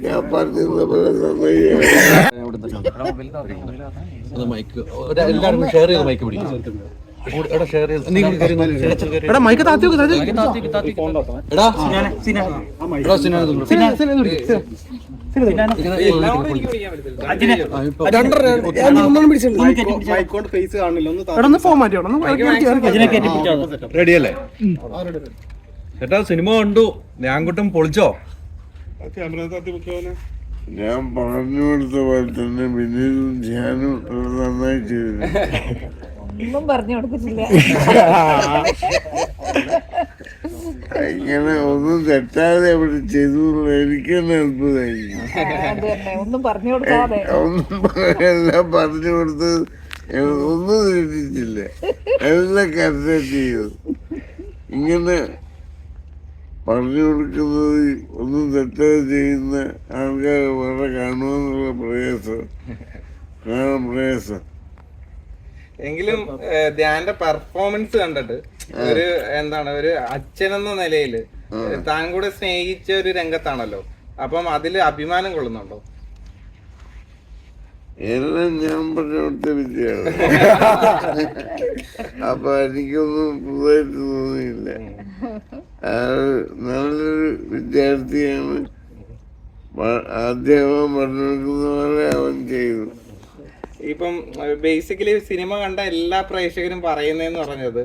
ഞാൻ പറഞ്ഞിരുന്ന പോലെ മൈക്ക് എല്ലാവർക്കും ഷെയർ ചെയ്ത് മൈക്ക് പിടിക്കും. മൈക്ക് താത്തി റെഡിയല്ലേ ചേട്ടാ? സിനിമ കണ്ടു, ഞാൻകുട്ടം പൊളിച്ചോ? ഞാൻ പറഞ്ഞു കൊടുത്ത പോലെ തന്നെ പിന്നീടും ധ്യാനം നന്നായി ചെയ്തു. ഒന്നും പറഞ്ഞു കൊടുത്തിട്ടില്ല. ഇങ്ങനെ ഒന്നും തെറ്റാതെ അവിടെ ചെയ്തു. എനിക്ക് തന്നെ അത്ഭുതമായി. ഒന്നും പറഞ്ഞു കൊടുക്കാതെ എല്ലാം പറഞ്ഞു കൊടുത്ത് ഒന്നും തെറ്റിച്ചില്ല, എല്ലാം കറക്റ്റ് ചെയ്തു. ഇങ്ങനെ പറഞ്ഞു കൊടുക്കുന്നത് ഒന്നും തെറ്റാതെ ചെയ്യുന്ന ആൾക്കാർ വളരെ കാണുമെന്നുള്ള പ്രയാസം. എങ്കിലും ധ്യാന്റെ പെർഫോമൻസ് കണ്ടിട്ട് ഒരു ഒരു അച്ഛനെന്ന നിലയില് താൻ കൂടെ സ്നേഹിച്ച ഒരു രംഗത്താണല്ലോ, അപ്പം അതില് അഭിമാനം കൊള്ളുന്നുണ്ടോ? എല്ലാം ഞാൻ പറഞ്ഞു കൊടുത്ത വിദ്യയാണ്. അപ്പൊ എനിക്കൊന്നും പുതുതായിട്ട് തോന്നിയില്ല. നല്ലൊരു വിദ്യാർത്ഥിയാണ്. ആദ്യം അവൻ പറഞ്ഞു കൊടുക്കുന്ന പോലെ അവൻ ചെയ്തു. ഇപ്പം ബേസിക്കലി സിനിമ കണ്ട എല്ലാ പ്രേക്ഷകരും പറയുന്നതെന്ന് പറഞ്ഞത്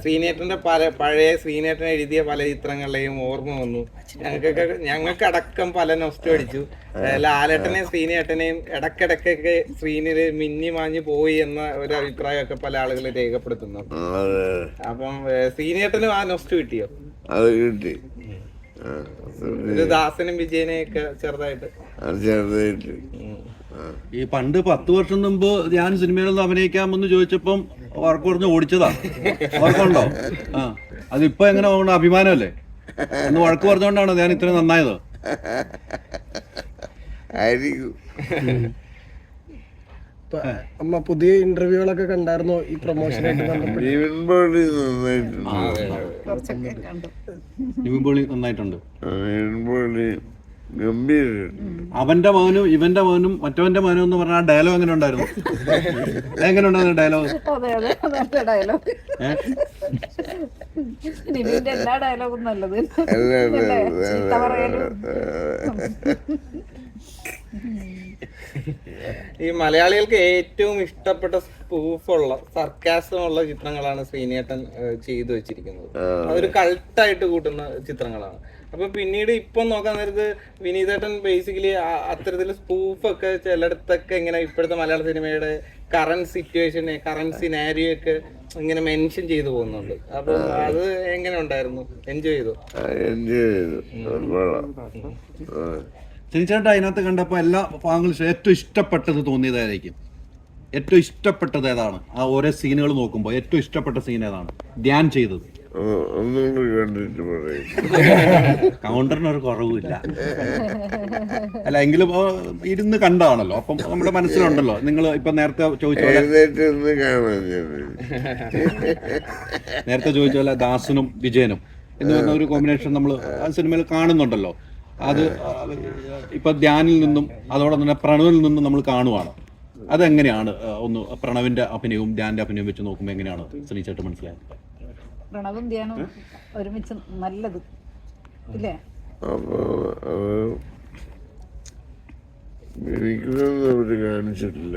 ശ്രീനേട്ടന്റെ പഴയ ശ്രീനേട്ടൻ എഴുതിയ പല ചിത്രങ്ങളിലെയും ഓർമ്മ വന്നു. ഞങ്ങൾക്ക് അടക്കം പല നൊസ്റ്റു അടിച്ചു. ലാലേട്ടനെയും ശ്രീനേട്ടനെയും ഇടക്കിടക്കൊക്കെ ശ്രീനില് മിന്നി മാഞ്ഞു പോയി എന്ന ഒരു അഭിപ്രായമൊക്കെ പല ആളുകൾ രേഖപ്പെടുത്തുന്നു. അപ്പം ശ്രീനേട്ടനും ആ നൊസ്റ്റു കിട്ടിയോ? അത് കിട്ടി. ഒരു ദാസനും വിജയനെയൊക്കെ ചെറുതായിട്ട്. ഈ പണ്ട് 10 വർഷം മുമ്പ് ഞാൻ സിനിമയിലൊന്നും അഭിനയിക്കാമെന്ന് ചോദിച്ചപ്പം വർക്ക് പറഞ്ഞ് ഓടിച്ചതാ. ഓർക്കുണ്ടോ? അതിപ്പോ എങ്ങനെ അഭിമാനമല്ലേ? അന്ന് വഴക്ക് പറഞ്ഞുകൊണ്ടാണോ ഞാൻ ഇത്രയും നന്നായത്? അമ്മ പുതിയ ഇന്റർവ്യൂകളൊക്കെ കണ്ടായിരുന്നോ ഈ പ്രൊമോഷനായിട്ട്? നന്നായിട്ടുണ്ട്. അവന്റെ മകനും ഇവന്റെ മകനും മറ്റവന്റെ മകനും എന്ന് പറഞ്ഞ ഡയലോഗ് എങ്ങനെ ഉണ്ടായിരുന്നു? എങ്ങനെ ഉണ്ടായിരുന്നു ഡയലോഗ്? എല്ലാ ഡയലോഗും നല്ലത്. ഈ മലയാളികൾക്ക് ഏറ്റവും ഇഷ്ടപ്പെട്ട സ്പൂഫുള്ള സർക്കാസമുള്ള ചിത്രങ്ങളാണ് ശ്രീനേട്ടൻ ചെയ്തു വെച്ചിരിക്കുന്നത്. അതൊരു കൾട്ടായിട്ട് കൂട്ടുന്ന ചിത്രങ്ങളാണ്. അപ്പൊ പിന്നീട് ഇപ്പം നോക്കാൻ നേരത്ത് വിനീതേട്ടൻ ബേസിക്കലി അത്തരത്തില് സ്പൂഫൊക്കെ ചിലയിടത്തൊക്കെ ഇങ്ങനെ ഇപ്പോഴത്തെ മലയാള സിനിമയുടെ കറന്റ് സിറ്റുവേഷന് കറന്റ് സിനാരിയോ ഒക്കെ ഇങ്ങനെ മെൻഷൻ ചെയ്തു പോകുന്നുണ്ട്. അപ്പൊ അത് എങ്ങനെ ഉണ്ടായിരുന്നു? എൻജോയ് ചെയ്തു? ചേട്ടാ അതിനകത്ത് കണ്ടപ്പോ എല്ലാ ഭാഗങ്ങളും ഏറ്റവും ഇഷ്ടപ്പെട്ടത് തോന്നിയതായിരിക്കും? ഏറ്റവും ഇഷ്ടപ്പെട്ടത് ഏതാണ്? ആ ഓരോ സീനുകൾ നോക്കുമ്പോൾ ഏറ്റവും ഇഷ്ടപ്പെട്ട സീൻ ഏതാണ് ധ്യാൻ ചെയ്തത്? കൗണ്ടറിനൊരു കുറവില്ല. അല്ല എങ്കിലും ഇരുന്ന് കണ്ടാണല്ലോ, അപ്പം നമ്മുടെ മനസ്സിലുണ്ടല്ലോ. നിങ്ങൾ ഇപ്പൊ നേരത്തെ ചോദിച്ച പോലെ ദാസനും വിജയനും എന്ന് പറഞ്ഞ ഒരു കോമ്പിനേഷൻ നമ്മൾ ആ സിനിമയിൽ കാണുന്നുണ്ടല്ലോ. അത് ഇപ്പൊ ധ്യാനിൽ നിന്നും അതോടെ തന്നെ പ്രണവിൽ നിന്നും നമ്മൾ കാണുവാണ്. അതെങ്ങനെയാണ് ഒന്ന് പ്രണവിന്റെ അഭിനയവും ധ്യാന്റെ അഭിനയവും വെച്ച് നോക്കുമ്പോൾ എങ്ങനെയാണ് ശ്രീചേട്ടൻ മനസ്സിലായത്? പ്രണവും ധ്യാനവും ഒരുമിച്ച് നല്ലത് ഇല്ലേ? അവര് കാണിച്ചിട്ടില്ല,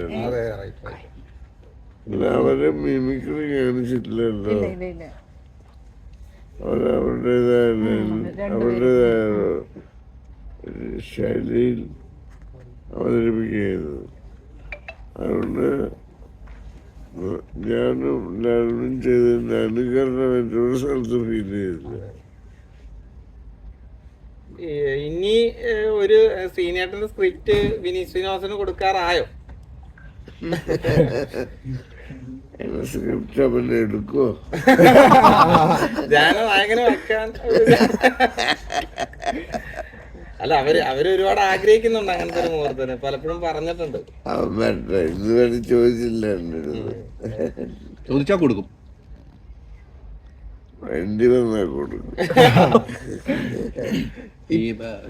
അവരെ മിമിക്രി കാണിച്ചിട്ടില്ലല്ലോ. അവരവരുടേതായ ശൈലിയിൽ അവതരിപ്പിക്കുന്നത്. അതുകൊണ്ട് ഞാനും ലാലും ചെയ്തതിന്റെ അനുകരണം എന്നൊരു സ്ഥലത്ത് ഫീൽ ചെയ്തില്ല. ഇനി ഒരു സീനിയേട്ടന്റെ സ്ക്രിപ്റ്റ് വിനീത് ശ്രീനിവാസന് കൊടുക്കാറായോ? സ്ക്രിപ്റ്റ് അവൻ എടുക്കുവോ? ഞാൻ നായകനെ വെക്കാൻ അല്ല, അവര് ഒരുപാട് ആഗ്രഹിക്കുന്നുണ്ട് അങ്ങനത്തെ ഒരു മുഹൂർത്തത്തിന്, പലപ്പോഴും പറഞ്ഞിട്ടുണ്ട്. ഇതുവരെ ചോദിച്ചില്ല. ചോദിച്ചാ കൊടുക്കും. വേണ്ടി വന്നാൽ കൊടുക്കും. ഈ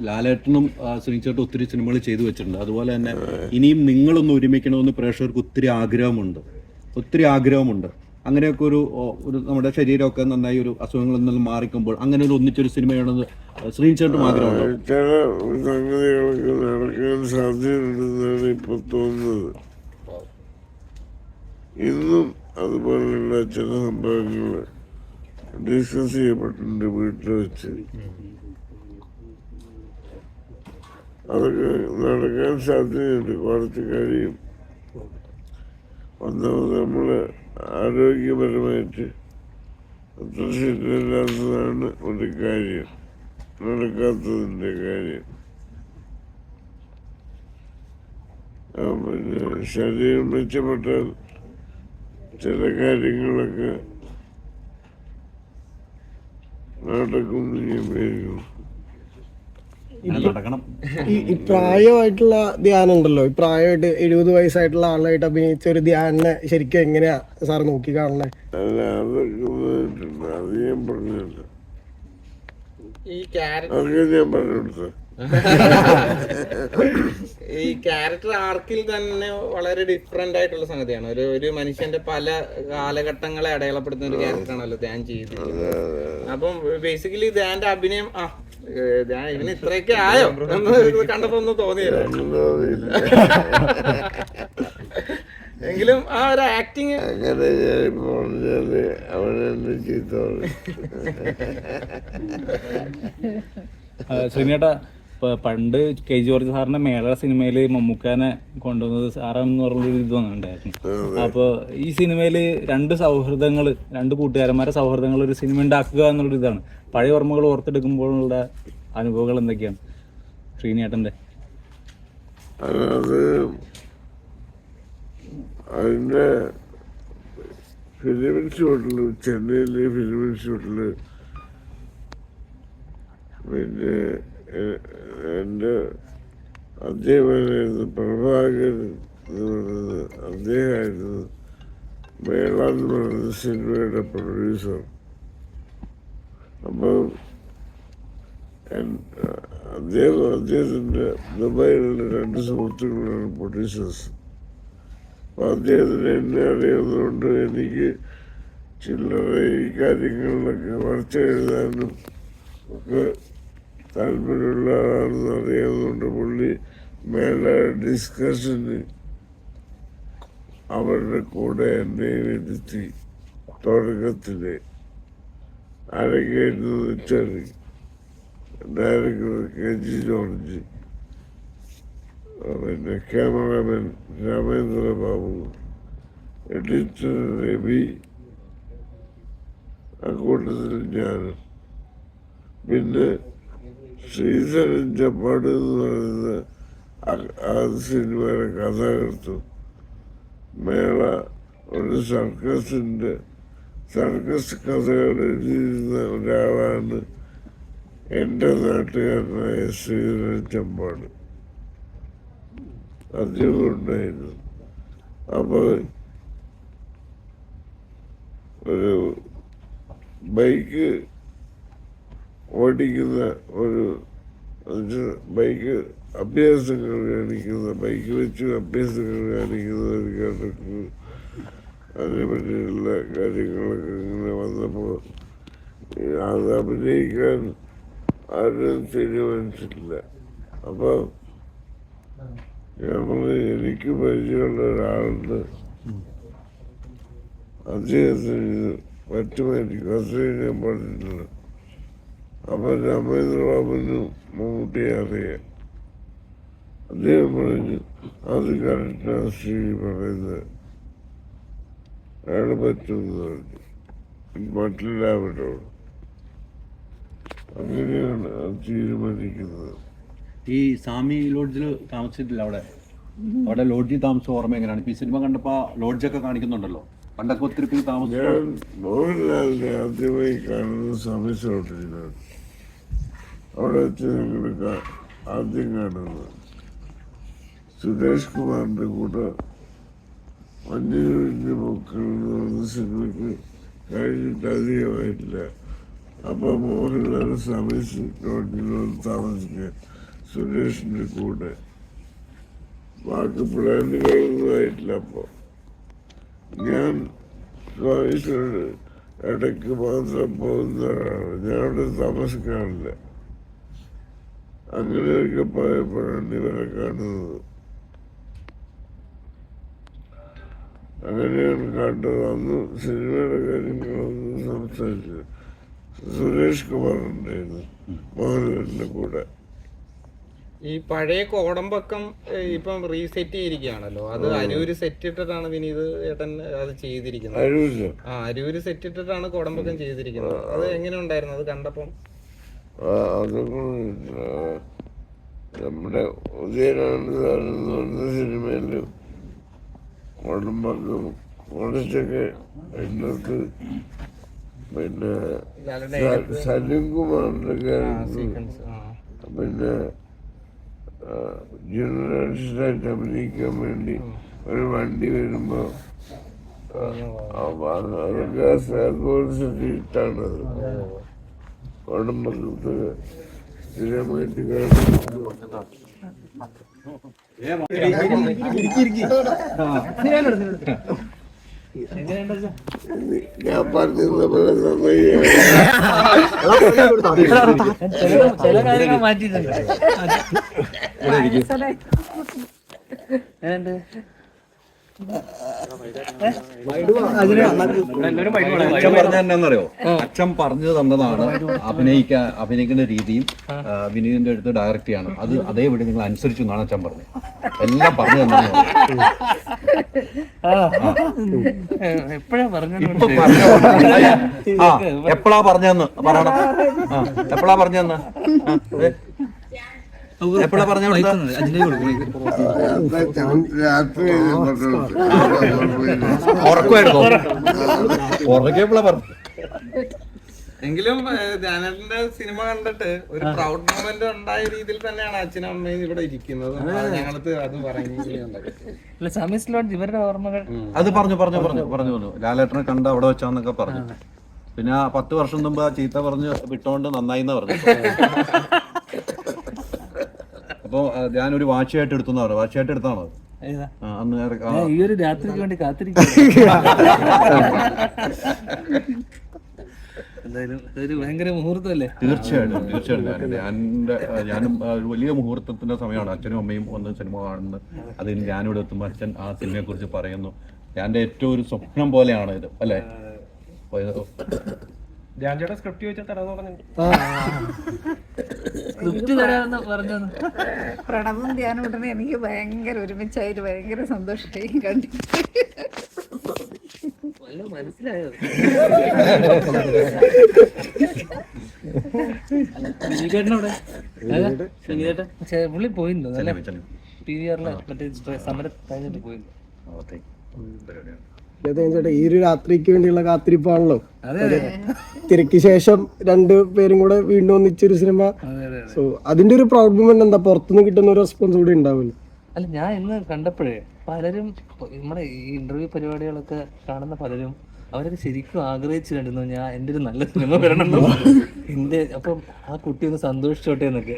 ലാലേട്ടനും ശ്രീചേട്ടൻ ഒത്തിരി സിനിമകൾ ചെയ്തു വെച്ചിട്ടുണ്ട്. അതുപോലെ തന്നെ ഇനിയും നിങ്ങളൊന്ന് ഒരുമിക്കണമെന്ന് പ്രേക്ഷകർക്ക് ഒത്തിരി ആഗ്രഹമുണ്ട്. അങ്ങനെയൊക്കെ ഒരു നമ്മുടെ ശരീരമൊക്കെ നന്നായി ഒരു അസുഖങ്ങളിൽ നിന്നും മാറിക്കുമ്പോൾ അങ്ങനെ ഒരു ഒന്നിച്ചൊരു സിനിമയാണെന്ന് ശ്രീചേട്ടനും ആഗ്രഹമുണ്ടോ? ചില സംഗതികളൊക്കെ നടക്കാൻ സാധ്യതയുണ്ടെന്നാണ് ഇപ്പൊ തോന്നുന്നത്. ഇന്നും അതുപോലെയുള്ള ചില സംഭവങ്ങൾ ഡിസ്കസ് ചെയ്യപ്പെട്ടിട്ടുണ്ട് വീട്ടിൽ വെച്ച്. അതൊക്കെ നടക്കാൻ സാധ്യതയുണ്ട്, കുറച്ച് കഴിയും. ഒന്നാമത് നമ്മള് ആരോഗ്യപരമായിട്ട് അത്ര ശരിയല്ലാത്തതാണ് ഒരു കാര്യം, നടക്കാത്തതിൻ്റെ കാര്യം. പിന്നെ ശരീരം മെച്ചപ്പെട്ടാൽ ചില കാര്യങ്ങളൊക്കെ നടക്കും. നടക്കണം. ഈ പ്രായമായിട്ടുള്ള ധ്യാനം ഉണ്ടല്ലോ, ഈ പ്രായമായിട്ട് 70 വയസ്സായിട്ടുള്ള ആളായിട്ട് അഭിനയിച്ച ഒരു ധ്യാനെ ശരിക്കും എങ്ങനെയാ സാർ നോക്കി കാണണേ? അല്ല, അതൊക്കെ അത് ഞാൻ പറഞ്ഞില്ല, ഈ ക്യാരക്ടർ അതൊക്കെ ഞാൻ പറഞ്ഞു കൊടുത്തത്. ഈ ക്യാരക്ടർ ആർക്കിൽ തന്നെ വളരെ ഡിഫറെന്റ് ആയിട്ടുള്ള സംഗതിയാണ്. ഒരു മനുഷ്യന്റെ പല കാലഘട്ടങ്ങളെ അടയാളപ്പെടുത്തുന്ന ഒരു ക്യാരക്ടറാണല്ലോ ധ്യാൻ ചെയ്തിരിക്കുന്നത്. അപ്പം ബേസിക്കലി ധ്യാന്റെ അഭിനയം ധ്യാൻ ഇവന് ഇത്രയൊക്കെ ആയോ എന്ന് കണ്ടപ്പോ ഒന്നും തോന്നിയില്ല. എങ്കിലും ആ ഒരു ആക്ടിങ് അങ്ങനെ ഞാനിപ്പോ പറഞ്ഞാല് അവനെന്നെ ചീത്ത പറയും. ശ്രീനേട്ട, പണ്ട് കെ ജോർജ് സാറിന്റെ മേള സിനിമയില് മമ്മൂക്കാനെ കൊണ്ടുവന്നത് സാറെന്ന് പറഞ്ഞൊരു ഇത് വന്നിട്ടുണ്ടായിരുന്നു. അപ്പൊ ഈ സിനിമയില് രണ്ട് കൂട്ടുകാരന്മാരെ സൗഹൃദങ്ങൾ ഒരു സിനിമ ഉണ്ടാക്കുക എന്നുള്ളൊരു ഇതാണ്. പഴയ ഓർമ്മകൾ ഓർത്തെടുക്കുമ്പോഴുള്ള അനുഭവങ്ങൾ എന്തൊക്കെയാണ് ശ്രീനേട്ടന്റെ? അത് അതിൻ്റെ ഫിലിം ഇൻസ്റ്റിറ്റ്യൂട്ടിൽ, ചെന്നൈയിലെ ഫിലിം ഇൻസ്റ്റിറ്റ്യൂട്ടിൽ പിന്നെ എൻ്റെ അദ്ദേഹമായിരുന്നു പ്രഭാകരൻ എന്ന് പറയുന്നത്. അദ്ദേഹമായിരുന്നു മേള എന്ന് പറയുന്ന സിനിമയുടെ പ്രൊഡ്യൂസർ. അപ്പം അദ്ദേഹത്തിൻ്റെ ദുബായിലുള്ള 2 സുഹൃത്തുക്കളാണ് പ്രൊഡ്യൂസേഴ്സ്. അപ്പം അദ്ദേഹത്തിന് എന്നെ അറിയുന്നതുകൊണ്ട് എനിക്ക് ചില്ലറ ഈ കാര്യങ്ങളിലൊക്കെ വാർത്ത എഴുതാനും ഒക്കെ താല്പര്യമുള്ള ആളാണെന്ന് അറിയാവുന്നതുകൊണ്ട് പുള്ളി മേലെ ഡിസ്കഷന് അവരുടെ കൂടെ എന്നെ ഇരുത്തി. തുടക്കത്തിൽ ആരൊക്കെയായിരുന്നു വെച്ചാൽ ഡയറക്ടർ KG ജോർജ്, പിന്നെ ക്യാമറാമാൻ രാമേന്ദ്ര ബാബു, എഡിറ്റർ രവി, അക്കൂട്ടത്തിൽ ഞാനും, പിന്നെ ശ്രീധരൻ ചപ്പാട് എന്ന് പറയുന്ന ആ സിനിമയുടെ കഥാകൃത്തും മേള ഒരു സർക്കസ് കഥകൾ എഴുതിയിരുന്ന ഒരാളാണ് എൻ്റെ നാട്ടുകാരനായ ശ്രീധരൻ ചമ്പാട്. അദ്ദേഹം ഉണ്ടായിരുന്നു. അപ്പോൾ ഒരു ബൈക്ക് ഓടിക്കുന്ന ബൈക്ക് അഭ്യാസങ്ങൾ കാണിക്കുന്ന, ബൈക്ക് വെച്ച് അഭ്യാസങ്ങൾ കാണിക്കുന്ന ഒരു കണ്ടക്ടർ, അതിനെപ്പറ്റിയുള്ള കാര്യങ്ങളൊക്കെ ഇങ്ങനെ വന്നപ്പോൾ അത് അഭിനയിക്കാൻ ആരും തീരുമാനിച്ചിട്ടില്ല. അപ്പോൾ എനിക്ക് പരിചയമുള്ള ഒരാളുണ്ട്, അദ്ദേഹത്തിന് പറ്റുമായിരിക്കും, അത്രയും ഞാൻ പറഞ്ഞിട്ടുണ്ട്. അപ്പം രാമേന്ദ്ര ബാബുവിനും മമ്മൂട്ടിയെ അറിയാം. അദ്ദേഹം പറഞ്ഞു അത് കറക്റ്റാണ് ശ്രീ പറയുന്നത്, അയാൾ പറ്റുമെന്ന് പറഞ്ഞു. മറ്റെല്ലാവരോടും അങ്ങനെയാണ് അത് തീരുമാനിക്കുന്നത്. ഈ സാമി ലോഡ്ജിൽ താമസിച്ചിട്ടില്ല? അവിടെ ലോഡ്ജിൽ താമസം ഓർമ്മ എങ്ങനെയാണ്? ഇപ്പം ഈ സിനിമ കണ്ടപ്പോൾ ലോഡ്ജൊക്കെ കാണിക്കുന്നുണ്ടല്ലോ, പണ്ടൊക്കെ ഒത്തിരി പേര് താമസിച്ചു. ഞാൻ മോഹൻലാലിനെ ആദ്യമായി കാണുന്നത് സമീസ് ഹോട്ടലിലാണ്. അവിടെ വെച്ച് ഞങ്ങൾ ആദ്യം കാണുന്നത് സുരേഷ് കുമാറിൻ്റെ കൂടെ മഞ്ഞുവിൻ്റെ പൂക്കൾ എന്ന് പറയുന്ന സിനിമയ്ക്ക് കഴിഞ്ഞിട്ട് അധികമായിട്ടില്ല. അപ്പൊ മോഹൻലാൽ സർവീസ് റോഡിൽ താമസിക്കാൻ സുരേഷിന്റെ കൂടെ ബാക്കി പ്ലാനുകളൊന്നും ആയിട്ടില്ല. അപ്പൊ ഞാൻ സർവീസിനോട് ഇടയ്ക്ക് മാത്രം പോകുന്നതാണ്, ഞാൻ അവിടെ താമസിക്കാറില്ല. അങ്ങനെയൊക്കെ പോയപ്പോഴാണ് ഇവരെ കാണുന്നത്. അങ്ങനെയാണ് കണ്ടത്. അന്ന് സിനിമയുടെ കാര്യങ്ങളൊന്നും സംസാരിച്ചത് സുരേഷ് കുമാർ ഉണ്ടായിരുന്നു മോഹൻലാലിന്റെ കൂടെ. ഈ പഴയ കോടമ്പക്കം ഇപ്പം റീസെറ്റ് ചെയ്തിരിക്കുകയാണല്ലോ, അത് അരൂര് സെറ്റ് ഇട്ടിട്ടാണ് വിനീത് ഏട്ടൻ അത് ചെയ്തിരിക്കുന്നത്. അരൂര് അരൂര് സെറ്റ് ഇട്ടിട്ടാണ് കോടമ്പക്കം ചെയ്തിരിക്കുന്നത്. അത് എങ്ങനെ ഉണ്ടായിരുന്നു അത് കണ്ടപ്പം? അതൊക്കെ നമ്മുടെ ഉദയനാനന്ദ സിനിമയില് കോടമ്പക്കം കുറച്ചൊക്കെ ഇതിനകത്ത് പിന്നെ സലിംകുമാറിന്റെ ക്യാരക്ടർ പിന്നെ ജേർണലിസ്റ്റായിട്ട് അഭിനയിക്കാൻ വേണ്ടി ഒരു വണ്ടി വരുമ്പോ അതൊക്കെ ഇട്ടാണത്. കോടമ്പക്കത്ത് സ്ഥിരമായിട്ട് ഞാൻ പറഞ്ഞിരുന്ന പോലെ ചില കാര്യങ്ങൾ മാറ്റിയിട്ടുണ്ട്. അച്ഛൻ പറഞ്ഞ എന്നാന്നറിയോ, അച്ഛൻ പറഞ്ഞു തന്നതാണ് അഭിനയിക്കുന്ന രീതിയും വിനീതിന്റെ അടുത്ത് ഡയറക്റ്റ് ചെയ്യാണ്. അത് അതേപടി നിങ്ങൾ അനുസരിച്ചു എന്നാണ് അച്ഛൻ പറഞ്ഞത്. എല്ലാം പറഞ്ഞു തന്നാണ്. എപ്പോഴാ പറഞ്ഞു? എപ്പോഴാ പറഞ്ഞെന്ന് പറയണം. എപ്പോഴാ പറഞ്ഞെന്ന് എപ്പോഴാ പറഞ്ഞ രാത്രി ഉറക്കമായിരുന്നു. ഉറക്കിയപ്പോഴാ പറഞ്ഞു. എങ്കിലും ധ്യാനേട്ടന്റെ സിനിമ കണ്ടിട്ട് ഒരു പ്രൗഡ് മൊമെന്റ് ഉണ്ടായ രീതിയിൽ തന്നെയാണ് അച്ഛനും അമ്മയും ഇവിടെ ഇരിക്കുന്നത്. ഞങ്ങൾക്ക് അത് പറയുന്നത് സമീസ് ലോഡ്ജ് ഇവരുടെ ഓർമ്മകൾ അത് പറഞ്ഞു ലാലേട്ടനെ കണ്ട് അവിടെ വെച്ചാന്നൊക്കെ പറഞ്ഞു. പിന്നെ 10 വർഷം മുമ്പ് ആ ചീത്ത പറഞ്ഞ് വിട്ടോണ്ട് നന്നായിന്ന് പറഞ്ഞു. അപ്പൊ ഞാനൊരു വാശിയായിട്ട് എടുത്തു പറഞ്ഞു. വാശിയായിട്ട് എടുത്താണോ അന്ന്? ഈ ഒരു രാത്രിക്ക് വേണ്ടി കാത്തിരിക്കും. എന്തായാലും ഒരു ഭയങ്കര മുഹൂർത്തമല്ലേ? തീർച്ചയായിട്ടും ഞാനും ഒരു വലിയ മുഹൂർത്തത്തിന്റെ സമയമാണ്. അച്ഛനും അമ്മയും വന്ന് സിനിമ കാണുന്നത്. അതിന് ഞാനിവിടെ എത്തുമ്പോൾ അച്ഛൻ ആ സിനിമയെ കുറിച്ച് പറയുന്നു. എൻ്റെ ഏറ്റവും ഒരു സ്വപ്നം പോലെയാണ് ഇത്, അല്ലേ? പ്രണവും ധ്യാനം ഉടനെ എനിക്ക് ഭയങ്കര ഒരുമിച്ചായിട്ട് ഭയങ്കര സന്തോഷമായി കണ്ടിട്ട്. മനസ്സിലായോ? പുള്ളി പോയില്ലോ അല്ലെ? PVR-ലെ മറ്റേ സമരം കഴിഞ്ഞിട്ട് പോയില്ലോ. ചേട്ടാ ഈ ഒരു രാത്രിക്ക് വേണ്ടിയുള്ള കാത്തിരിപ്പാണല്ലോ. തിരക്ക് ശേഷം 2 പേരും കൂടെ വീണ്ടും ഒന്നിച്ചൊരു സിനിമ. സോ അതിന്റെ ഒരു പ്രൗഡ് മൊമെന്റ് എന്താ? പുറത്തുനിന്ന് കിട്ടുന്ന ഒരു റെസ്പോൺസ് കൂടി ഉണ്ടാവില്ല? അല്ല, ഞാൻ ഇന്ന് കണ്ടപ്പോഴേ പലരും നമ്മുടെ ഈ ഇന്റർവ്യൂ പരിപാടികളൊക്കെ കാണുന്ന പലരും അവരൊക്കെ ശരിക്കും ആഗ്രഹിച്ചു കണ്ടിരുന്നു ഞാൻ എൻ്റെ ഒരു നല്ല സിനിമ വരണമെന്നോ, എൻ്റെ അപ്പം ആ കുട്ടി ഒന്ന് സന്തോഷിച്ചോട്ടെ എന്നൊക്കെ.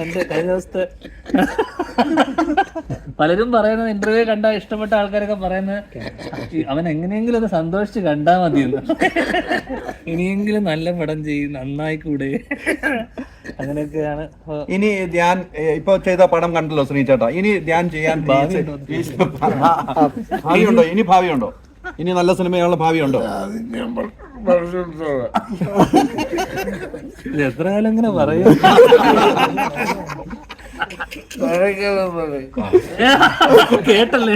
എൻ്റെ കഴിഞ്ഞ ദിവസത്തെ പലരും പറയുന്നത്, ഇന്റർവ്യൂ കണ്ട ഇഷ്ടപ്പെട്ട ആൾക്കാരൊക്കെ പറയുന്നത് അവൻ എങ്ങനെയെങ്കിലും ഒന്ന് സന്തോഷിച്ച് കണ്ടാൽ മതിയെന്ന്. ഇനിയെങ്കിലും നല്ല പടം ചെയ്യും, നന്നായി കൂടെ, അങ്ങനെയൊക്കെയാണ്. ഇനി ധ്യാൻ ഇപ്പൊ ചെയ്ത പടം കണ്ടല്ലോ ശ്രീചേട്ടാ, ഇനി ധ്യാൻ ചെയ്യാൻ ഭാവിയുണ്ടോ? ഇനി ഭാവിയുണ്ടോ? ഇനി നല്ല സിനിമയുള്ള ഭാവിയുണ്ടോ? എത്ര കാലം ഇങ്ങനെ പറയും? കേട്ടല്ലേ?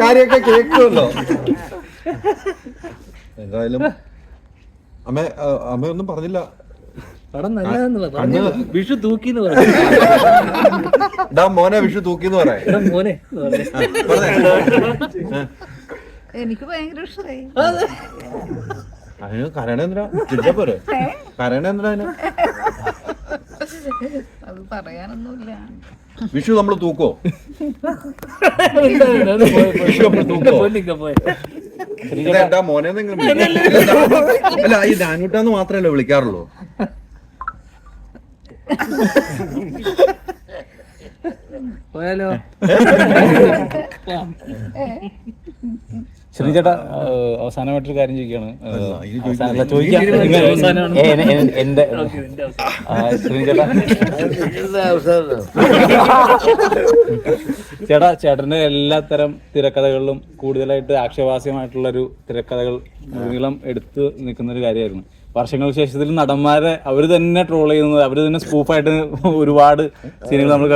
കാര്യമൊക്കെ കേൾക്കുമല്ലോ. എന്തായാലും അമ്മയൊന്നും പറഞ്ഞില്ല. പടം നല്ലതെന്ന് പറഞ്ഞു. വിഷു തൂക്കിന്ന് പറഞ്ഞു. മോനെ വിഷു തൂക്കിന്ന് പറയാം. മോനെ എനിക്ക് ഭയങ്കര ഇഷ്ടമായി. അതിന് കരണേന്ദ്ര ചിരിച്ചാ പോരെ? കരണേന്ദ്ര അത് പറയാനൊന്നുമില്ല. വിഷു നമ്മള് തൂക്കോ? പോയി ഇതെന്താ മോനെ നിങ്ങൾ അല്ല ഈ ഡാനൂട്ടാന്ന് മാത്രമല്ലേ വിളിക്കാറുള്ളൂ? പോയാലോ? ശ്രീചേട്ടാ, അവസാനമായിട്ടൊരു കാര്യം ചോദിക്കുകയാണ്. എന്റെ ശ്രീചേട്ടാ, ചേട്ടന്റെ എല്ലാത്തരം തിരക്കഥകളിലും കൂടുതലായിട്ട് ആക്ഷേപാസ്യമായിട്ടുള്ളൊരു തിരക്കഥകൾ നീളം എടുത്ത് നിൽക്കുന്ന ഒരു കാര്യമായിരുന്നു. വർഷങ്ങൾക്ക് ശേഷത്തിൽ നടന്മാരെ അവർ തന്നെ ട്രോൾ ചെയ്യുന്നത്, അവർ തന്നെ സ്പൂഫായിട്ട് ഒരുപാട് സീനുകൾ നമ്മൾ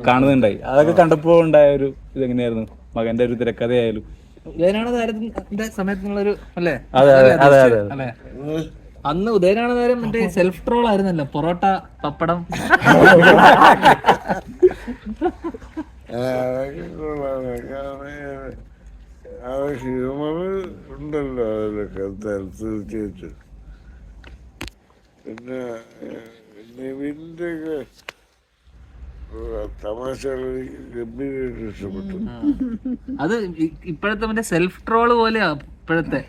കാണുന്നുണ്ടായി. അതൊക്കെ കണ്ടപ്പോൾ ഉണ്ടായ ഒരു ഇതെങ്ങനെയായിരുന്നു? മകന്റെ ഒരു തിരക്കഥയായാലും ഉദയനാണ് താരത്തിന്റെ സമയത്തുള്ളൊരു അല്ലേ? അതെ അല്ലേ? അന്ന് ഉദയനാണ് താരം മറ്റേ സെൽഫ് ട്രോൾ ആയിരുന്നല്ലോ, പൊറോട്ട പപ്പടം. ഹ്യൂമർ ഉണ്ടല്ലോ അതിലൊക്കെ തീർച്ചയായിട്ടും. പിന്നെ നിവിൻ്റെ ഒക്കെ തമാശകൾ ഗംഭീരമായിട്ട് ഇഷ്ടപ്പെട്ടു. അത് ഇപ്പോഴത്തെ മറ്റേ സെൽഫ് ട്രോള് പോലെയാ ഇപ്പോഴത്തെ,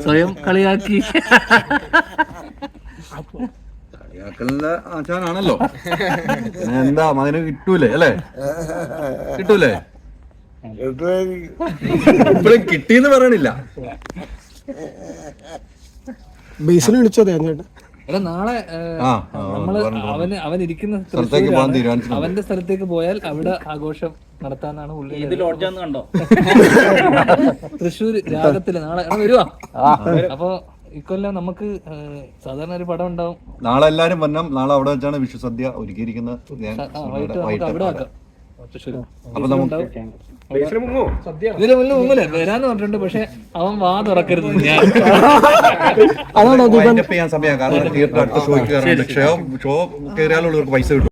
സ്വയം കളിയാക്കി. കളിയാക്കലിന്റെ ആചാരാണല്ലോ. എന്താ മകന് കിട്ടൂലേ അല്ലേ? കിട്ടൂലേ? ഇപ്പഴും കിട്ടിയെന്ന് പറയണില്ല. ബേസിൽ വിളിച്ചോ ചേട്ടാ? അല്ല, നാളെ നമ്മള് അവൻ ഇരിക്കുന്ന അവന്റെ സ്ഥലത്തേക്ക് പോയാൽ അവിടെ ആഘോഷം നടത്താനാണ് കണ്ടോ തൃശ്ശൂർ രാഗത്തില് നാളെ വരുവാ. അപ്പൊ ഇക്കൊല്ലം നമുക്ക് സാധാരണ ഒരു പടം ഉണ്ടാവും. നാളെ എല്ലാരും വന്നം. നാളെ അവിടെ വെച്ചാണ് വിഷുസദ്യ ഒരുക്കിയിരിക്കുന്നത്. വൈകിട്ട് അവിടെ ആക്കാം തൃശ്ശൂർ. അപ്പൊ നമുക്ക് ഇതിന് മുന്നിൽ മുങ്ങില്ല വരാന്ന് പറഞ്ഞിട്ടുണ്ട്, പക്ഷെ അവൻ വാ തുറക്കരുത്. ഞാൻ ചെയ്യാൻ സമയം കാരണം തിയേറ്റർ അടുത്ത ഷോയ്ക്ക് കയറാനുണ്ട്. ഷോ കയറിയാലുള്ളവർക്ക് പൈസ കിട്ടും.